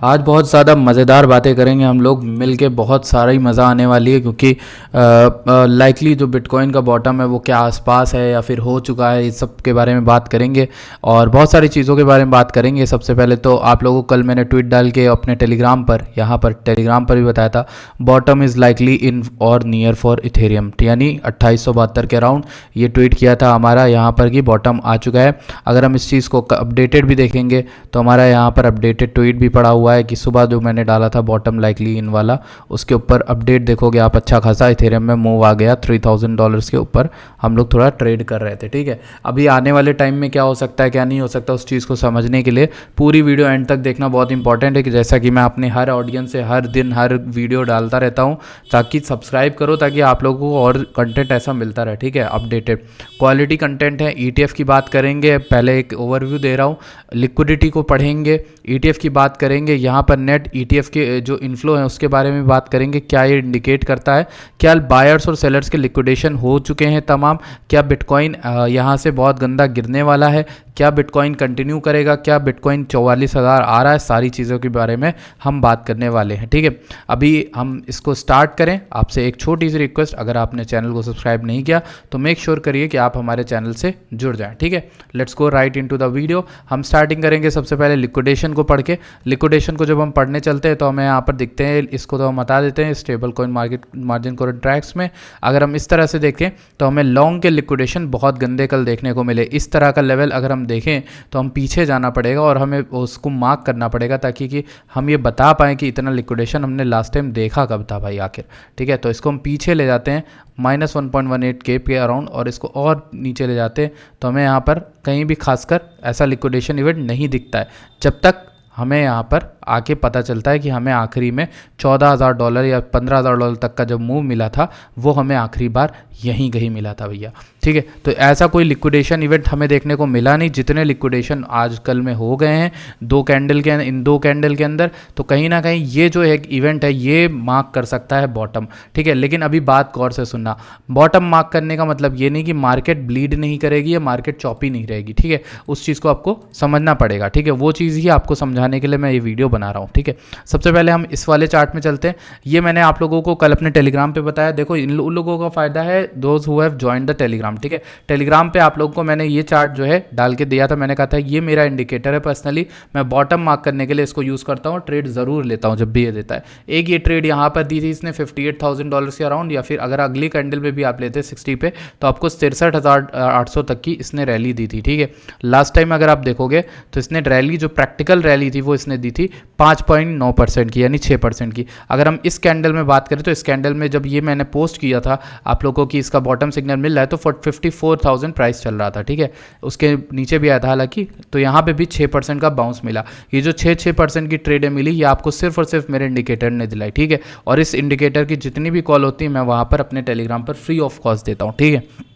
आज बहुत ज़्यादा मज़ेदार बातें करेंगे हम लोग मिल के, बहुत सारा ही मज़ा आने वाली है क्योंकि लाइकली जो बिटकॉइन का बॉटम है वो क्या आसपास है या फिर हो चुका है, इस सब के बारे में बात करेंगे और बहुत सारी चीज़ों के बारे में बात करेंगे। सबसे पहले तो आप लोगों को कल मैंने ट्वीट डाल के अपने टेलीग्राम पर, यहाँ पर टेलीग्राम पर भी बताया था, बॉटम इज़ लाइकली इन और नियर फॉर इथेरियम, यानी 2872 के अराउंड ये ट्वीट किया था हमारा यहाँ पर कि बॉटम आ चुका है। अगर हम इस चीज़ को अपडेटेड भी देखेंगे तो हमारा यहाँ पर अपडेटेड ट्वीट भी पड़ा हुआ है कि सुबह जो मैंने डाला था बॉटम लाइकली इन वाला, उसके ऊपर अपडेट देखोगे आप, अच्छा खासा इथेरियम में मूव आ गया $3000 के ऊपर। हम लोग थोड़ा ट्रेड कर रहे थे, ठीक है। अभी आने वाले टाइम में क्या हो सकता है क्या नहीं हो सकता, उस चीज़ को समझने के लिए पूरी वीडियो एंड तक देखना बहुत इंपॉर्टेंट है कि जैसा कि मैं अपने हर ऑडियंस से हर दिन हर वीडियो डालता रहता हूँ, ताकि सब्सक्राइब करो ताकि आप लोगों को और कंटेंट ऐसा मिलता रहे, ठीक है, अपडेटेड क्वालिटी कंटेंट है। ETF की बात करेंगे, पहले एक ओवरव्यू दे रहा हूँ, लिक्विडिटी को पढ़ेंगे, ETF की बात करेंगे, यहाँ पर नेट ETF के जो इन्फ्लो है उसके बारे में बात करेंगे, क्या ये इंडिकेट करता है, क्या बायर्स और सेलर्स के लिक्विडेशन हो चुके हैं तमाम, क्या बिटकॉइन यहाँ से बहुत गंदा गिरने वाला है, क्या बिटकॉइन कंटिन्यू करेगा, क्या बिटकॉइन 44,000 आ रहा है, सारी चीज़ों के बारे में हम बात करने वाले हैं, ठीक है। अभी हम इसको स्टार्ट करें। आपसे एक छोटी सी रिक्वेस्ट, अगर आपने चैनल को सब्सक्राइब नहीं किया तो मेक श्योर करिए कि आप हमारे चैनल से जुड़ जाएं, ठीक है। Let's go right into the video. हम स्टार्टिंग करेंगे सबसे पहले लिक्विडेशन को पढ़ के। लिक्विडेशन को जब हम पढ़ने चलते हैं तो हमें यहाँ पर दिखते हैं, इसको तो हम बता देते हैं, stable coin market margin contracts में अगर हम इस तरह से देखें तो हमें लॉन्ग के लिक्विडेशन बहुत गंदे कल देखने को मिले। इस तरह का लेवल अगर हम देखें तो हम पीछे जाना पड़ेगा और हमें उसको मार्क करना पड़ेगा ताकि कि हम ये बता पाएँ कि इतना लिक्विडेशन हमने लास्ट टाइम देखा कब था भाई आखिर, ठीक है। तो इसको हम पीछे ले जाते हैं -1.18 के अराउंड और इसको और नीचे ले जाते हैं तो हमें यहाँ पर कहीं भी खासकर ऐसा लिक्विडेशन इवेंट नहीं दिखता है, जब तक हमें यहाँ पर आके पता चलता है कि हमें आखिरी में $14,000 या $15,000 तक का जब मूव मिला था वो हमें आखिरी बार यहीं कहीं मिला था भैया, ठीक है। तो ऐसा कोई लिक्विडेशन इवेंट हमें देखने को मिला नहीं। जितने लिक्विडेशन आजकल में हो गए हैं इन दो कैंडल के अंदर, तो कहीं ना कहीं ये जो एक इवेंट है ये मार्क कर सकता है बॉटम, ठीक है। लेकिन अभी बात गौर से सुनना, बॉटम मार्क करने का मतलब ये नहीं कि मार्केट ब्लीड नहीं करेगी या मार्केट चॉपी नहीं रहेगी, ठीक है। उस चीज़ को आपको समझना पड़ेगा, ठीक है। वो चीज़ ही आपको समझाने के लिए मैं ये वीडियो बना रहा हूँ, ठीक है। सबसे पहले हम इस वाले चार्ट में चलते हैं। ये मैंने आप लोगों को कल अपने टेलीग्राम पे बताया। देखो उन लोगों का फायदा है those who have joined the Telegram, ठीक है। टेलीग्राम पे आप लोगों को मैंने ये चार्ट जो है डाल के दिया था। मैंने कहा था ये मेरा इंडिकेटर है, पर्सनली मैं बॉटम मार्क करने के लिए इसको यूज़ करता हूँ, ट्रेड ज़रूर लेता हूँ जब भी ये देता है। एक ये ट्रेड यहाँ पर दी थी इसने $58,000 के अराउंड, या फिर अगर अगली कैंडल में भी आप लेते 60 पे तो आपको 63,800 तक की इसने रैली दी थी, ठीक है। लास्ट टाइम अगर आप देखोगे तो इसने रैली जो प्रैक्टिकल रैली थी वो इसने दी थी 5.9% की, यानी 6% की। अगर हम इस कैंडल में बात करें तो इस कैंडल में जब ये मैंने पोस्ट किया था आप लोगों को कि इसका बॉटम सिग्नल मिल रहा है तो 54,000 प्राइस चल रहा था, ठीक है। उसके नीचे भी आया था हालांकि, तो यहाँ पे भी 6% का बाउंस मिला। ये जो 6% की ट्रेडें मिली ये आपको सिर्फ और सिर्फ मेरे इंडिकेटर ने दिलाई, ठीक है। और इस इंडिकेटर की जितनी भी कॉल होती है मैं वहाँ पर अपने टेलीग्राम पर फ्री ऑफ कॉस्ट देता हूँ, ठीक है।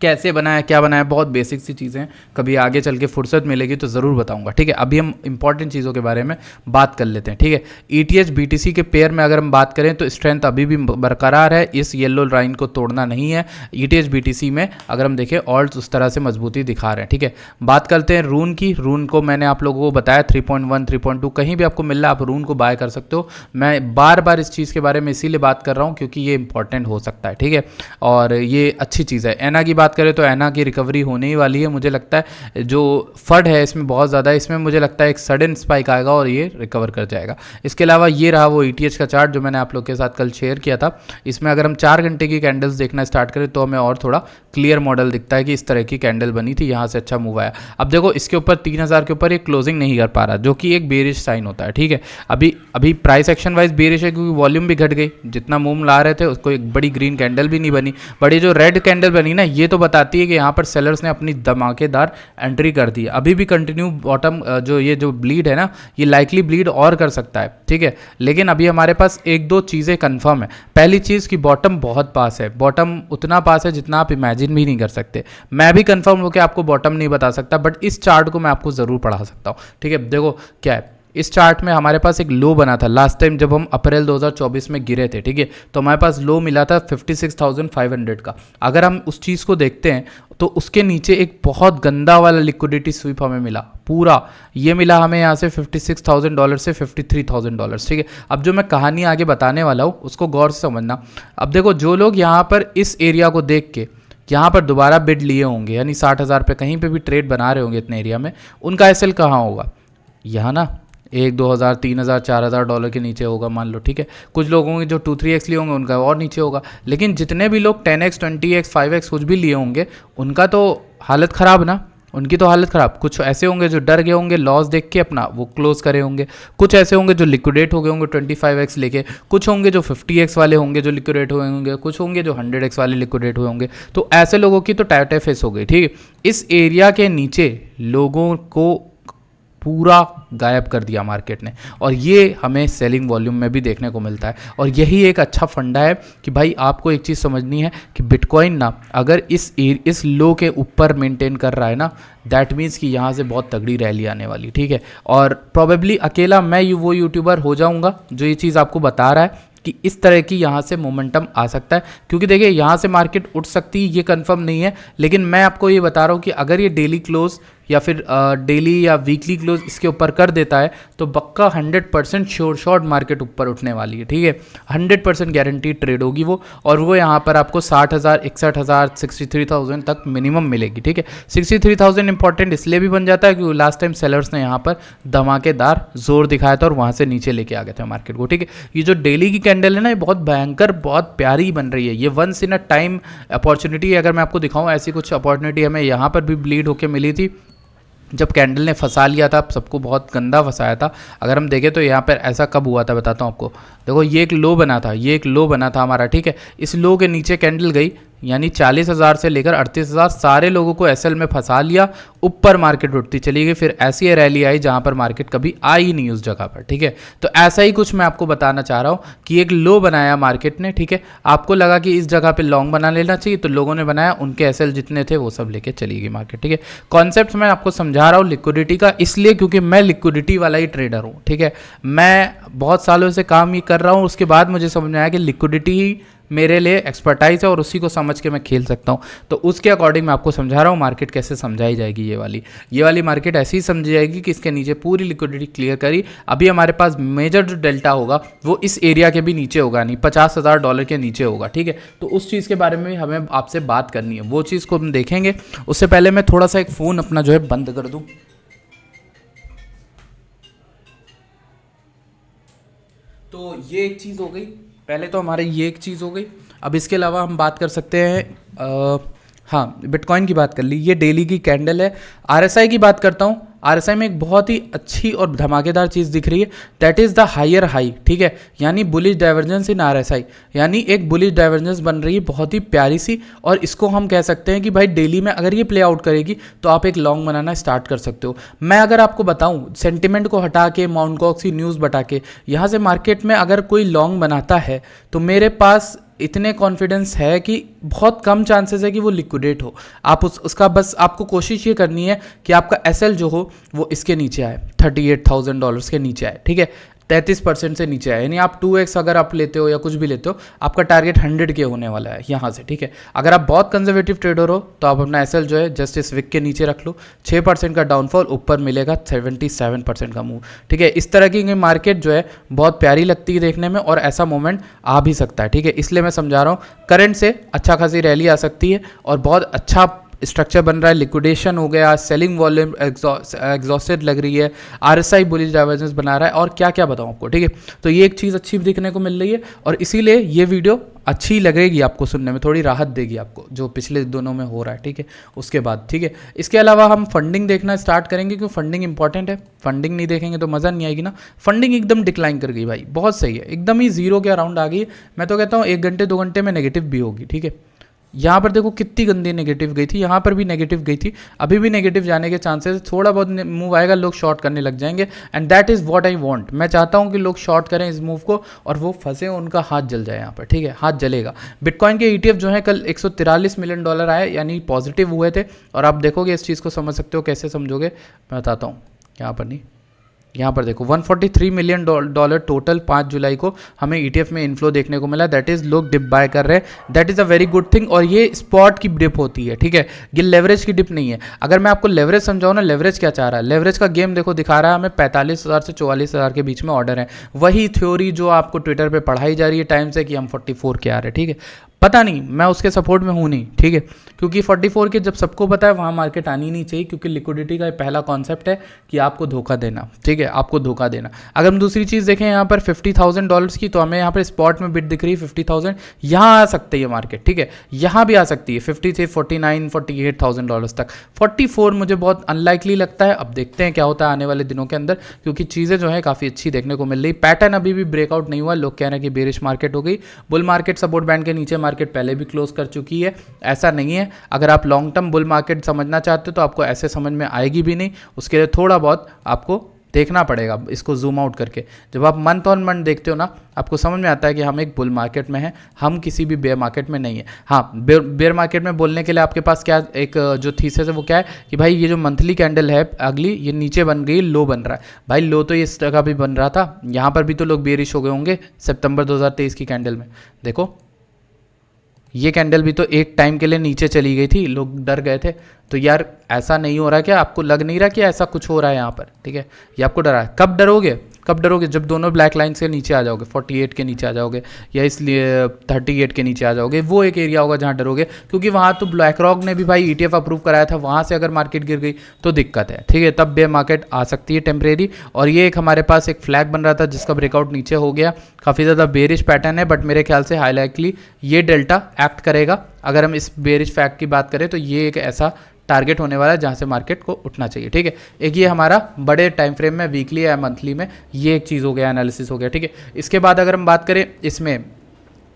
कैसे बनाया क्या बनाया, बहुत बेसिक सी चीज़ें, कभी आगे चल के फुर्सत मिलेगी तो ज़रूर बताऊंगा, ठीक है। अभी हम इंपॉर्टेंट चीज़ों के बारे में बात कर लेते हैं, ठीक है। ETH BTC के पेयर में अगर हम बात करें तो स्ट्रेंथ अभी भी बरकरार है, इस येलो लाइन को तोड़ना नहीं है। ETH BTC में अगर हम देखें ऑल्ट्स उस तरह से मजबूती दिखा रहे हैं, ठीक है। बात करते हैं रून की। रून को मैंने आप लोगों को बताया 3.1 3.2 कहीं भी आपको मिल रहा है आप रून को बाय कर सकते हो। मैं बार बार इस चीज़ के बारे में इसीलिए बात कर रहा हूँ क्योंकि ये इंपॉर्टेंट हो सकता है, ठीक है, और ये अच्छी चीज़ है। एना की बात करें तो एना की रिकवरी होने ही वाली है। मुझे लगता है जो फड है इसमें बहुत ज़्यादा है, इसमें मुझे लगता है एक सडन स्पाइक आएगा और ये रिकवर कर जाएगा। इसके अलावा ये रहा वो ETH का चार्ट जो मैंने आप लोग के साथ कल शेयर किया था। इसमें अगर हम 4 घंटे की कैंडल्स देखना स्टार्ट करें तो हमें और थोड़ा क्लियर मॉडल दिखता है कि इस तरह की कैंडल बनी थी, यहाँ से अच्छा मूव आया। अब देखो इसके ऊपर 3000 के ऊपर ये क्लोजिंग नहीं कर पा रहा, जो कि एक बेरिश साइन होता है, ठीक है। अभी प्राइस एक्शन वाइज बेरिश है क्योंकि वॉल्यूम भी घट गई, जितना मूव ला रहे थे उसको एक बड़ी ग्रीन कैंडल भी नहीं बनी। बट ये जो रेड कैंडल बनी ना ये तो बताती है कि यहाँ पर सेलर्स ने अपनी धमाकेदार एंट्री कर दी। अभी भी कंटिन्यू बॉटम जो ब्लीड है ना ये लाइकली ब्लीड और कर सकता है, ठीक है। लेकिन अभी हमारे पास एक दो चीज़ें कंफर्म है। पहली चीज़ कि बॉटम बहुत पास है, बॉटम उतना पास है जितना आप इमेजिन भी नहीं कर सकते। मैं भी कंफर्म होकर आपको बॉटम नहीं बता सकता बट इस चार्ट को मैं आपको ज़रूर पढ़ा सकता हूँ, ठीक है। देखो क्या है, इस चार्ट में हमारे पास एक लो बना था लास्ट टाइम जब हम अप्रैल 2024 में गिरे थे, ठीक है। तो हमारे पास लो मिला था 56,500 का। अगर हम उस चीज़ को देखते हैं तो उसके नीचे एक बहुत गंदा वाला लिक्विडिटी स्वीप हमें मिला पूरा। ये मिला हमें यहाँ से $56,000 से $53,000, ठीक है। अब जो मैं कहानी आगे बताने वाला हूँ उसको गौर से समझना। अब देखो, जो लोग यहाँ पर इस एरिया को देख के यहाँ पर दोबारा बिड लिए होंगे, यानी 60,000 पे कहीं पे भी ट्रेड बना रहे होंगे इतने एरिया में, उनका एसएल कहाँ होगा? यहाँ ना, 1-2 हज़ार, 3,000, $4,000 के नीचे होगा मान लो, ठीक है। कुछ लोग होंगे जो 2-3x लिए होंगे, उनका और नीचे होगा। लेकिन जितने भी लोग 10x, 20x, 5x कुछ भी लिए होंगे, उनका तो हालत ख़राब ना, उनकी तो हालत ख़राब। कुछ ऐसे होंगे जो डर गए होंगे लॉस देख के अपना वो क्लोज करे होंगे, कुछ ऐसे होंगे जो लिक्विडेट हो गए होंगे 25x लेके, कुछ होंगे जो 50x वाले होंगे जो लिक्विडेट हुए होंगे, कुछ होंगे जो 100x वाले लिक्विडेट हुए होंगे। तो ऐसे लोगों की तो टाइट फेस हो गई, ठीक है। इस एरिया के नीचे लोगों को पूरा गायब कर दिया मार्केट ने, और ये हमें सेलिंग वॉल्यूम में भी देखने को मिलता है। और यही एक अच्छा फंडा है कि भाई आपको एक चीज़ समझनी है कि बिटकॉइन ना अगर इस लो के ऊपर मेंटेन कर रहा है ना, दैट मीन्स कि यहाँ से बहुत तगड़ी रैली आने वाली, ठीक है। और प्रॉबेबली अकेला मैं वो यूट्यूबर हो जाऊँगा जो ये चीज़ आपको बता रहा है कि इस तरह की यहाँ से मोमेंटम आ सकता है, क्योंकि देखिए यहाँ से मार्केट उठ सकती है ये कंफर्म नहीं है। लेकिन मैं आपको ये बता रहा हूँ कि अगर ये डेली क्लोज या फिर डेली या वीकली क्लोज इसके ऊपर कर देता है तो पक्का 100% श्योर शॉर्ट मार्केट ऊपर उठने वाली है, ठीक है। 100% गारंटी ट्रेड होगी वो, और वो यहाँ पर आपको 60,000, 61,000, 63,000 तक मिनिमम मिलेगी, ठीक है। 63,000 इंपॉर्टेंट इसलिए भी बन जाता है क्योंकि लास्ट टाइम सेलर्स ने यहाँ पर धमाकेदार जोर दिखाया था और वहाँ से नीचे लेके आ गए थे मार्केट को, ठीक है। ये जो डेली की कैंडल है ना, ये बहुत भयंकर, बहुत प्यारी बन रही है। ये once in a time opportunity है। अगर मैं आपको दिखाऊं, ऐसी कुछ अपॉर्चुनिटी हमें यहाँ पर भी ब्लीड होकर मिली थी जब कैंडल ने फंसा लिया था, सबको बहुत गंदा फंसाया था। अगर हम देखें तो यहाँ पर ऐसा कब हुआ था बताता हूँ आपको। देखो, ये एक लो बना था, ये एक लो बना था हमारा, ठीक है। इस लो के नीचे कैंडल गई, यानी 40,000 से लेकर 38,000 सारे लोगों को एसएल में फंसा लिया, ऊपर मार्केट उठती चली गई। फिर ऐसी रैली आई जहां पर मार्केट कभी आई ही नहीं उस जगह पर, ठीक है। तो ऐसा ही कुछ मैं आपको बताना चाह रहा हूं कि एक लो बनाया मार्केट ने, ठीक है। आपको लगा कि इस जगह पे लॉन्ग बना लेना चाहिए, तो लोगों ने बनाया, उनके एसएल जितने थे वो सब लेके चली गई मार्केट, ठीक है। कॉन्सेप्ट मैं आपको समझा रहा हूँ लिक्विडिटी का, इसलिए क्योंकि मैं लिक्विडिटी वाला ही ट्रेडर हूँ, ठीक है। मैं बहुत सालों से काम ये कर रहा हूँ, उसके बाद मुझे समझ में आया कि लिक्विडिटी ही मेरे लिए एक्सपर्टाइज है और उसी को समझ के मैं खेल सकता हूँ। तो उसके अकॉर्डिंग मैं आपको समझा रहा हूँ मार्केट कैसे समझाई जाएगी। ये वाली मार्केट ऐसी ही समझी जाएगी कि इसके नीचे पूरी लिक्विडिटी क्लियर करी। अभी हमारे पास मेजर जो डेल्टा होगा वो इस एरिया के भी नीचे होगा, नहीं $50,000 के नीचे होगा, ठीक है। तो उस चीज़ के बारे में हमें आपसे बात करनी है, वो चीज़ को हम देखेंगे। उससे पहले मैं थोड़ा सा एक फ़ोन अपना जो है बंद कर दूँ। तो ये एक चीज़ हो गई, पहले तो हमारे ये एक चीज़ हो गई। अब इसके अलावा हम बात कर सकते हैं, हाँ, बिटकॉइन की बात कर ली, ये डेली की कैंडल है। आरएसआई की बात करता हूँ। आरएसआई में एक बहुत ही अच्छी और धमाकेदार चीज़ दिख रही है, that is the higher high, ठीक है। यानी बुलिश डाइवर्जेंस इन आरएसआई, यानी एक बुलिश डाइवर्जेंस बन रही है बहुत ही प्यारी सी। और इसको हम कह सकते हैं कि भाई डेली में अगर ये प्ले आउट करेगी तो आप एक लॉन्ग बनाना स्टार्ट कर सकते हो। मैं अगर आपको बताऊं, सेंटिमेंट को हटा के, माउंट गॉक्स की न्यूज़ बता के, यहाँ से मार्केट में अगर कोई लॉन्ग बनाता है तो मेरे पास इतने कॉन्फिडेंस है कि बहुत कम चांसेस है कि वो लिक्विडेट हो। आप उसका बस आपको कोशिश ये करनी है कि आपका एसएल जो हो वो इसके नीचे आए, $38,000 के नीचे आए, ठीक है। 33% से नीचे आए, यानी आप 2x अगर आप लेते हो या कुछ भी लेते हो, आपका टारगेट 100 के होने वाला है यहाँ से, ठीक है। अगर आप बहुत कंजर्वेटिव ट्रेडर हो तो आप अपना एसएल जो है जस्ट इस विक के नीचे रख लो। 6% का डाउनफॉल, ऊपर मिलेगा 77% का मूव, ठीक है। इस तरह की मार्केट जो है बहुत प्यारी लगती है देखने में, और ऐसा मोमेंट आ भी सकता है, ठीक है। इसलिए मैं समझा रहा हूँ करंट से अच्छा खासी रैली आ सकती है और बहुत अच्छा स्ट्रक्चर बन रहा है। लिक्विडेशन हो गया, सेलिंग वॉल्यूम एग्जॉस्टेड लग रही है, आरएसआई बुलिश डाइवर्जेंस बना रहा है, और क्या क्या बताऊं आपको, ठीक है। तो ये एक चीज़ अच्छी दिखने को मिल रही है, और इसीलिए ये वीडियो अच्छी लगेगी आपको, सुनने में थोड़ी राहत देगी आपको, जो पिछले दिनों में हो रहा है, ठीक है। उसके बाद, ठीक है, इसके अलावा हम फंडिंग देखना स्टार्ट करेंगे, क्योंकि फंडिंग इंपॉर्टेंट है। फंडिंग नहीं देखेंगे तो मज़ा नहीं आएगी ना। फंडिंग एकदम डिक्लाइन कर गई भाई, बहुत सही है, एकदम ही जीरो के अराउंड आ गई। मैं तो कहता हूँ 1 घंटे 2 घंटे में नेगेटिव भी होगी, ठीक है। यहाँ पर देखो कितनी गंदी नेगेटिव गई थी, यहाँ पर भी नेगेटिव गई थी, अभी भी नेगेटिव जाने के चांसेस, थोड़ा बहुत मूव आएगा, लोग शॉर्ट करने लग जाएंगे, and that is what I want. मैं चाहता हूँ कि लोग शॉर्ट करें इस मूव को और वो फंसे, उनका हाथ जल जाए यहाँ पर, ठीक है, हाथ जलेगा। बिटकॉइन के ETF जो है कल $143 मिलियन आए, यानी पॉजिटिव हुए थे, और आप देखोगे इस चीज़ को समझ सकते हो, कैसे समझोगे मैं बताता हूँ। यहाँ पर नहीं, यहाँ पर देखो 143 मिलियन डॉलर टोटल 5 जुलाई को हमें ETF में इनफ्लो देखने को मिला। दैट इज़ लोग डिप बाय कर रहे हैं, that is a very good thing. और ये स्पॉट की डिप होती है, ठीक है, ये लेवरेज की डिप नहीं है। अगर मैं आपको लेवरेज समझाऊँ ना, लेवरेज क्या चाह रहा है, लेवरेज का गेम देखो दिखा रहा है हमें 45,000 से 44,000 के बीच में ऑर्डर है। वही थ्योरी जो आपको ट्विटर पर पढ़ाई जा रही है टाइम से कि हम 44 के आ रहे हैं, ठीक है, पता नहीं, मैं उसके सपोर्ट में हूँ नहीं, ठीक है, क्योंकि 44 के जब सबको पता है वहाँ मार्केट आनी नहीं चाहिए, क्योंकि लिक्विडिटी का पहला कॉन्सेप्ट है कि आपको धोखा देना, ठीक है, आपको धोखा देना। अगर हम दूसरी चीज़ देखें यहाँ पर $50,000 की, तो हमें यहाँ पर स्पॉट में बिड दिख रही है 50,000, यहाँ आ सकती है मार्केट, ठीक है, यहाँ भी आ सकती है 50 से 49 $48,000 तक। 44 मुझे बहुत अनलाइकली लगता है। अब देखते हैं क्या होता है आने वाले दिनों के अंदर, क्योंकि चीज़ें जो है काफ़ी अच्छी देखने को मिल रही। पैटर्न अभी भी ब्रेकआउट नहीं हुआ, लोग कह रहे हैं कि बेरिश मार्केट हो गई, बुल मार्केट सपोर्ट बैंड के नीचे मार्केट पहले भी क्लोज कर चुकी है, ऐसा नहीं है। अगर आप लॉन्ग टर्म बुल मार्केट समझना चाहते हो तो आपको ऐसे समझ में आएगी भी नहीं, उसके लिए थोड़ा बहुत आपको देखना पड़ेगा इसको जूम आउट करके। जब आप मंथ ऑन मंथ देखते हो ना, आपको समझ में आता है कि हम एक बुल मार्केट में हैं, हम किसी भी बेयर मार्केट में नहीं है। हाँ, बेयर मार्केट में बोलने के लिए आपके पास क्या एक जो थीसिस है वो क्या है कि भाई ये जो मंथली कैंडल है अगली, ये नीचे बन गई, लो बन रहा है। भाई लो तो इस जगह भी बन रहा था, यहाँ पर भी तो लोग बेरिश हो गए होंगे सितंबर 2023 की कैंडल में। देखो ये कैंडल भी तो एक टाइम के लिए नीचे चली गई थी, लोग डर गए थे। तो यार ऐसा नहीं हो रहा क्या, आपको लग नहीं रहा कि ऐसा कुछ हो रहा है यहाँ पर, ठीक है, ये आपको डरा है। कब डरोगे, कब डरोगे, जब दोनों ब्लैक लाइन से नीचे आ जाओगे, 48 के नीचे आ जाओगे, या इसलिए 38 के नीचे आ जाओगे, वो एक एरिया होगा जहाँ डरोगे, क्योंकि वहाँ तो ब्लैक रॉक ने भी भाई ETF अप्रूव कराया था, वहाँ से अगर मार्केट गिर गई तो दिक्कत है, ठीक है, तब बेयर मार्केट आ सकती है टेम्परेरी। और ये एक हमारे पास एक फ्लैग बन रहा था जिसका ब्रेकआउट नीचे हो गया, काफ़ी ज़्यादा बेरिश पैटर्न है, बट मेरे ख्याल से हाई लाइकली ये डेल्टा एक्ट करेगा। अगर हम इस बेरिश फैक्ट की बात करें तो ये एक ऐसा टारगेट होने वाला है जहाँ से मार्केट को उठना चाहिए, ठीक है। एक ये हमारा बड़े टाइम फ्रेम में, वीकली या मंथली में, ये एक चीज़ हो गया, एनालिसिस हो गया, ठीक है। इसके बाद अगर हम बात करें इसमें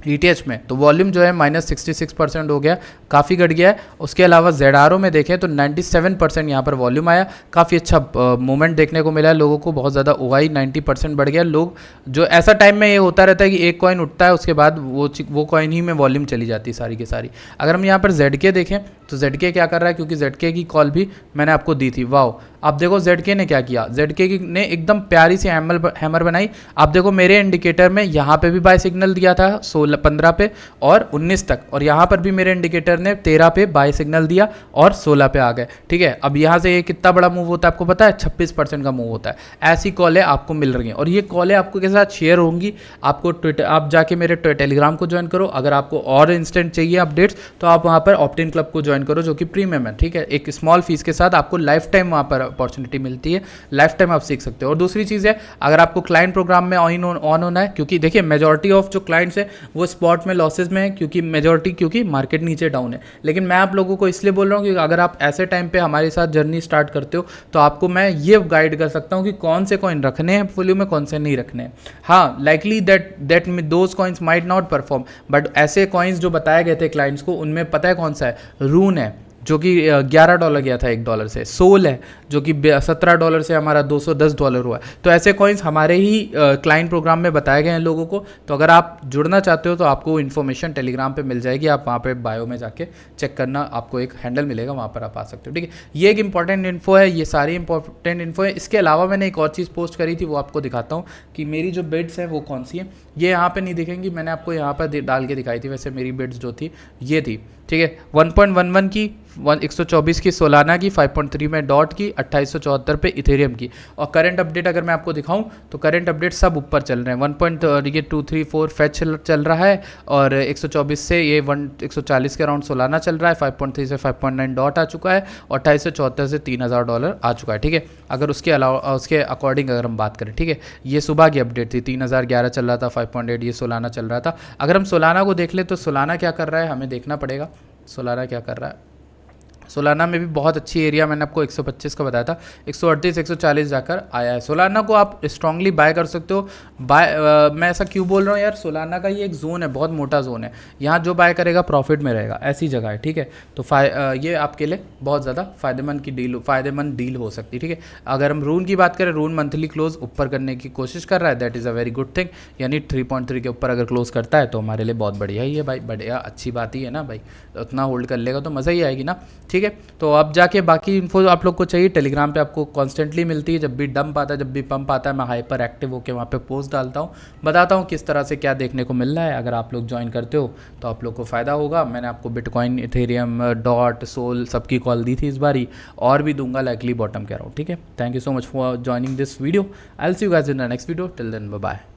ETH में, तो वॉल्यूम जो है -66% हो गया, काफ़ी घट गया है। उसके अलावा ZRO में देखें तो 97% यहाँ पर वॉल्यूम आया, काफ़ी अच्छा मूवमेंट देखने को मिला है लोगों को, बहुत ज़्यादा OI 90% बढ़ गया। लोग जो ऐसा टाइम में ये होता रहता है कि एक कॉइन उठता है, उसके बाद वो कॉइन ही में वॉल्यूम चली जाती है सारी की सारी। अगर हम यहाँ पर ZK देखें तो ZK क्या कर रहा है, क्योंकि ZK की कॉल भी मैंने आपको दी थी। वाओ, आप देखो ZK ने क्या किया, ZK ने एकदम प्यारी सी हैमर बनाई। आप देखो मेरे इंडिकेटर में यहाँ पे भी बाय सिग्नल दिया था 15 पे और 19 तक, और यहाँ पर भी मेरे इंडिकेटर ने 13 पे बाय सिग्नल दिया और 16 पे आ गए, ठीक है। अब यहाँ से ये कितना बड़ा मूव होता है आपको पता है, 26% का मूव होता है। ऐसी कॉलें आपको मिल रही हैं, और ये कॉलें आपको के साथ शेयर होंगी। आपको ट्विटर, आप जाके मेरे टेलीग्राम को ज्वाइन करो। अगर आपको और इंस्टेंट चाहिए अपडेट्स तो आप वहाँ पर ऑप्टिन क्लब को ज्वाइन करो, जो कि प्रीमियम है, ठीक है। एक स्मॉल फीस के साथ आपको लाइफ टाइम वहाँ पर अपॉर्चुनिटी मिलती है, लाइफ टाइम आप सीख सकते हो। और दूसरी चीज़ है, अगर आपको क्लाइंट प्रोग्राम में ऑन होना है, क्योंकि देखिए मेजॉरिटी ऑफ जो क्लाइंट्स है वो स्पॉट में लॉसेज में है, क्योंकि मार्केट नीचे डाउन है। लेकिन मैं आप लोगों को इसलिए बोल रहा हूँ कि अगर आप ऐसे टाइम पे हमारे साथ जर्नी स्टार्ट करते हो तो आपको मैं ये गाइड कर सकता हूँ कि कौन से कॉइन रखने हैं पोर्टफोलियो में, कौन से नहीं रखने हैं। हाँ, likely that those coins might not perform, but ऐसे कॉइन्स जो बताए गए थे क्लाइंट्स को, उनमें पता है कौन सा है, रून है जो कि $11 गया था $1 से, सोल है जो कि $17 से हमारा $210 हुआ है। तो ऐसे कॉइन्स हमारे ही क्लाइंट प्रोग्राम में बताए गए हैं लोगों को। तो अगर आप जुड़ना चाहते हो तो आपको इन्फॉर्मेशन टेलीग्राम पे मिल जाएगी, आप वहाँ पे बायो में जाके चेक करना, आपको एक हैंडल मिलेगा, वहाँ पर आप आ सकते हो, ठीक है। ये एक इंपॉर्टेंट इन्फो है, ये सारी इंपॉर्टेंट इन्फो है। इसके अलावा मैंने एक और चीज़ पोस्ट करी थी, वो आपको दिखाता हूँ कि मेरी जो बिड्स हैं वो कौन सी हैं। ये यहाँ पर नहीं दिखेंगी, मैंने आपको यहाँ पर डाल के दिखाई थी। वैसे मेरी बिड्स जो थी ये थी, ठीक है, 1.11 की, 124 की सोलाना की, 5.3 में डॉट की, 2874 पे इथेरियम की। और करंट अपडेट अगर मैं आपको दिखाऊं तो करंट अपडेट सब ऊपर चल रहे हैं। 1.234 फैच चल रहा है, और 124 से ये 140 के अराउंड सोलाना चल रहा है, 5.3 से 5.9 डॉट आ चुका है, और 2874 से $3000 आ चुका है, ठीक है। अगर उसके अलावा उसके अकॉर्डिंग अगर हम बात करें, ठीक है, ये सुबह की अपडेट थी, 3011 चल रहा था, 5.8 ये सोलाना चल रहा था। अगर हम सोलाना को देख ले तो सोलाना क्या कर रहा है हमें देखना पड़ेगा, सोलाना क्या कर रहा है। सोलाना में भी बहुत अच्छी एरिया मैंने आपको 125 का बताया था, 138 140 जाकर आया है। सोलाना को आप स्ट्रांगली बाय कर सकते हो। मैं ऐसा क्यों बोल रहा हूँ यार, सोलाना का ये एक जोन है, बहुत मोटा जोन है, यहाँ जो बाय करेगा प्रॉफिट में रहेगा, ऐसी जगह है, ठीक है। तो ये आपके लिए बहुत ज़्यादा फ़ायदेमंद डील हो सकती है, ठीक है। अगर हम रून की बात करें, रून मंथली क्लोज ऊपर करने की कोशिश कर रहा है, that is a very good thing. यानी 3.3 के ऊपर अगर क्लोज करता है तो हमारे लिए बहुत बढ़िया ही है भाई, बढ़िया अच्छी बात ही है ना भाई, उतना होल्ड कर लेगा तो मज़ा ही आएगी ना, ठीक। ठीक है। तो अब जाके बाकी इन्फो आप लोग को चाहिए टेलीग्राम पे आपको कॉन्स्टेंटली मिलती है, जब भी डंप आता है जब भी पंप आता है मैं हाइपर एक्टिव होकर वहाँ पे पोस्ट डालता हूँ, बताता हूँ किस तरह से क्या देखने को मिल रहा है। अगर आप लोग ज्वाइन करते हो तो आप लोग को फ़ायदा होगा। मैंने आपको बिटकॉइन, इथेरियम, डॉट, सोल सबकी कॉल दी थी इस बारी, और भी दूंगा, लाइकली बॉटम कह रहा हूँ, ठीक है। Thank you so much for joining this video. I will see you guys in the next video. Till then bye bye.